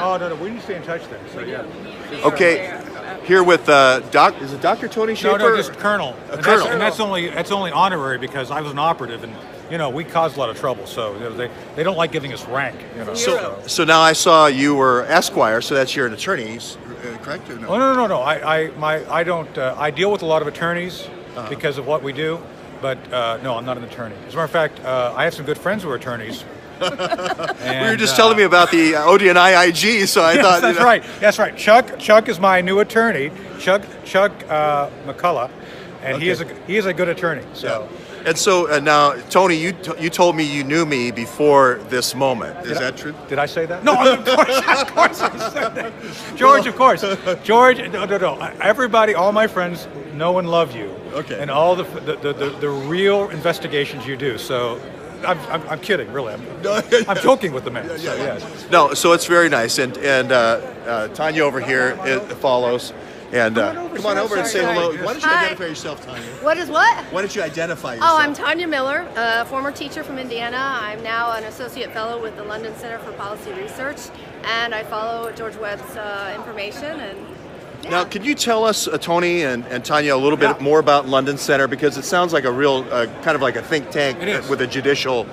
Oh, no, we need to stay in touch then. So, yeah. Okay, here with is it Dr. Tony Shaffer? No, just Colonel. Colonel. And that's only honorary because I was an operative, and we caused a lot of trouble. So they don't like giving us rank. So now I saw you were Esquire, so that's you're an attorney, correct? Or no? Oh no. I don't. I deal with a lot of attorneys because of what we do, but no, I'm not an attorney. As a matter of fact, I have some good friends who are attorneys. And, you were just telling me about the Odeon IIG, so I thought that's right. That's right. Chuck is my new attorney, Chuck McCullough, and okay. he is a good attorney. So. Yeah. And so now, Tony, you told me you knew me before this moment. Is that true? Did I say that? No, of course I said that. George, of course. George, no. Everybody, all my friends know and love you. Okay. And all the real investigations you do. So. I'm kidding, really. I'm joking with the man. So, yes. No, so it's very nice, and Tanya over here follows, and come on over and say hello. Why don't you identify yourself, Tanya? What is what? Why don't you identify yourself? Oh, I'm Tanya Miller, a former teacher from Indiana. I'm now an associate fellow with the London Center for Policy Research, and I follow George Webb's information. And yeah. Now, can you tell us, Tony and Tanya, a little bit more about London Center, because it sounds like a real kind of like a think tank with a judicial.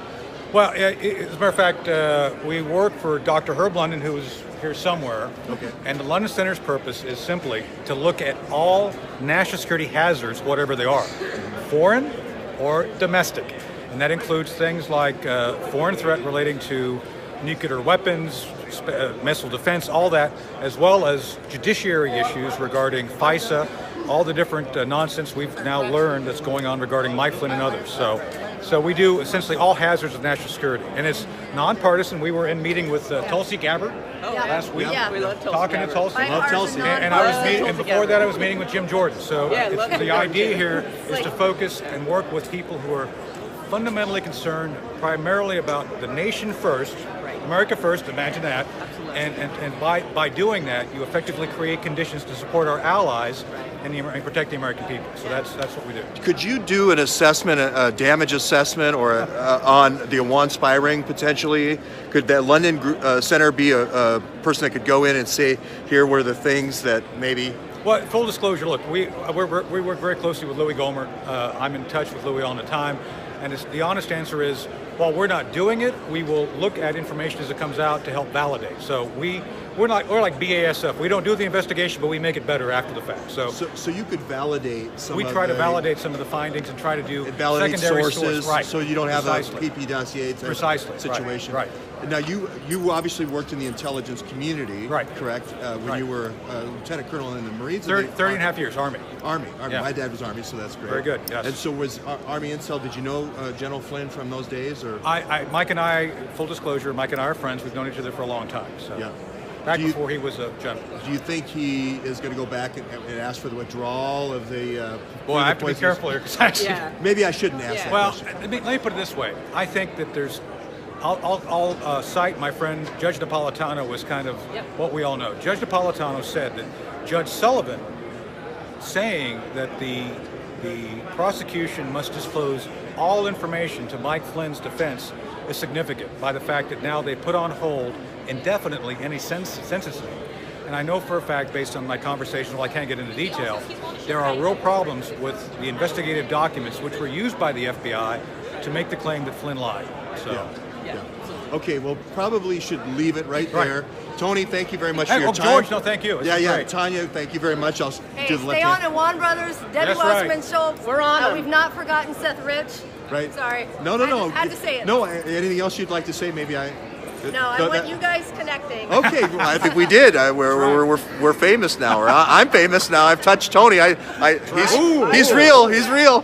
Well, as a matter of fact, we work for Dr. Herb London, who is here somewhere. Okay. And the London Center's purpose is simply to look at all national security hazards, whatever they are, foreign or domestic. And that includes things like foreign threat relating to nuclear weapons, missile defense, all that, as well as judiciary issues regarding FISA, all the different nonsense we've now learned that's going on regarding Mike Flynn and others. So we do essentially all hazards of national security, and it's nonpartisan. We were in meeting with Tulsi Gabbard last week, Yeah. We love Tulsi talking to Gabbard. Tulsi. Love Tulsi. And I was meeting, and before that I was meeting with Jim Jordan. So the idea here is to focus and work with people who are fundamentally concerned primarily about the nation first, America first, imagine that. And by doing that, you effectively create conditions to support our allies and protect the American people. So that's what we do. Could you do an assessment, a damage assessment, or on the Awan spy ring potentially? Could that London Center be a person that could go in and say, here were the things that maybe? Well, full disclosure, look, we work very closely with Louis Gohmert. I'm in touch with Louis all the time. And the honest answer is, while we're not doing it, we will look at information as it comes out to help validate. So we're like BASF. We don't do the investigation, but we make it better after the fact. So you could validate some. We try to validate some of the findings and try to do validate secondary sources, right? so you don't have a PP dossier situation. Right. Now you obviously worked in the intelligence community, right? Correct. When you were Lieutenant Colonel in the Marines. 30 and a half years, Army. Yeah. My dad was Army, so that's great. Very good. Yes. And so was Army Intel. Did you know General Flynn from those days, or? Mike and I, full disclosure, Mike and I are friends. We've known each other for a long time. So. Yeah. Back before he was a general. Do you think he is going to go back and ask for the withdrawal of the? Well, I have to be careful here because maybe I shouldn't ask that question. Let me put it this way. I think that there's. I'll cite my friend Judge Napolitano was kind of what we all know. Judge Napolitano said that Judge Sullivan saying that the prosecution must disclose all information to Mike Flynn's defense is significant by the fact that now they put on hold indefinitely any sentencing. And I know for a fact, based on my conversation, well, I can't get into detail, there are real problems with the investigative documents which were used by the FBI to make the claim that Flynn lied. So. Yeah. Okay, well, probably should leave it right there. Tony, thank you very much for your time. George, no, thank you. Great. Tanya, thank you very much. I'll do the stay on Awan Brothers, Debbie Wasserman Schultz. We're on. We've not forgotten Seth Rich. Right. Sorry. No. I had to say it. No, anything else you'd like to say? Maybe I. No, I want you guys connecting. Okay, well, I think we did. We're famous now. Or I'm famous now. I've touched Tony. He's real. He's real.